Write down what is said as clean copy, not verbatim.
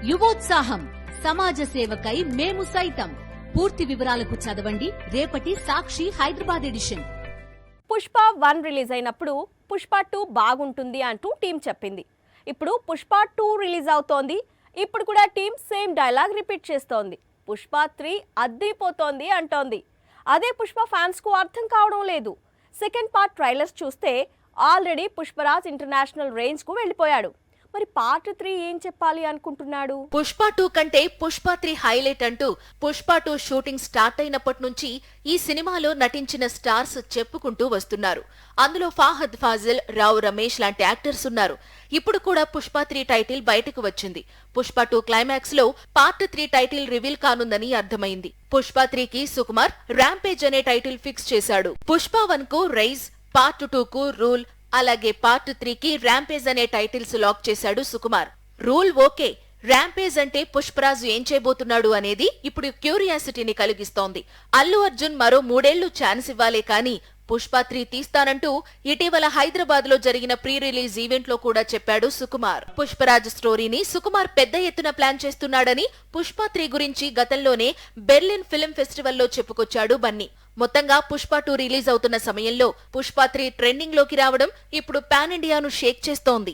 యువోత్సాహం సమాజ సేవకై మేము సైతం. పూర్తి వివరాలకు చదవండి రేపటి సాక్షి హైదరాబాద్ ఎడిషన్. పుష్ప 1 రిలీజ్ అయినప్పుడు పుష్ప 2 బాగుంటుంది అంటూ టీం చెప్పింది. ఇప్పుడు పుష్ప 2 రిలీజ్ అవుతోంది. ఇప్పుడు కూడా టీం సేమ్ డైలాగ్ రిపీట్ చేస్తోంది. పుష్ప 3 అద్దిపోతోంది అంటోంది. అదే పుష్ప ఫ్యాన్స్ కు అర్థం కావడం లేదు. సెకండ్ పార్ట్ ట్రైలర్స్ చూస్తే ఆల్రెడీ పుష్పరాజ్ ఇంటర్నేషనల్ రేంజ్ కు వెళ్లిపోయాడు. మరి పార్ట్ 3 ఏం చెప్పాలి అనుకుంటున్నాడు? పుష్ప 2 కంటే పుష్ప 3 హైలైట్ అంటూ పుష్ప 2 షూటింగ్ స్టార్ట్ అయినప్పటి నుంచి ఈ సినిమాలో నటించిన స్టార్స్ చెప్పుకుంటూ వస్తున్నారు. అందులో ఫాహద్ ఫాజిల్, రావు రమేష్ లాంటి యాక్టర్స్ ఉన్నారు. ఇప్పుడు కూడా పుష్ప 3 టైటిల్ బయటకు వచ్చింది. పుష్ప 2 క్లైమాక్స్ లో పార్ట్ 3 టైటిల్ రివీల్ కానుందని అర్థమైంది. పుష్ప 3కి సుకుమార్ ర్యాంపేజ్ అనే టైటిల్ ఫిక్స్ చేశాడు. పుష్ప 1 కు రైజ్, పార్ట్ 2 కు రూల్, అలాగే పార్ట్ 3కి ర్యాంపేజ్ అనే టైటిల్స్ లాక్ చేశాడు సుకుమార్. రూల్ ఓకే, ర్యాంపేజ్ అంటే పుష్పరాజు ఏం చేయబోతున్నాడు అనేది ఇప్పుడు క్యూరియాసిటీని కలిగిస్తోంది. అల్లు అర్జున్ మరో 3 ఏళ్లు ఛాన్స్ ఇవ్వాలే కానీ పుష్ప 3 తీస్తానంటూ ఇటీవల హైదరాబాద్ లో జరిగిన ప్రీ రిలీజ్ ఈవెంట్ లో కూడా చెప్పాడు సుకుమార్. పుష్పరాజ్ స్టోరీని సుకుమార్ పెద్ద ఎత్తున ప్లాన్ చేస్తున్నాడని పుష్ప 3 గురించి గతంలోనే బెర్లిన్ ఫిల్మ్ ఫెస్టివల్లో చెప్పుకొచ్చాడు బన్నీ. మొత్తంగా పుష్ప 2 రిలీజ్ అవుతున్న సమయంలో పుష్ప 3 ట్రెండింగ్ లోకి రావడం ఇప్పుడు పాన్ ఇండియాను షేక్ చేస్తోంది.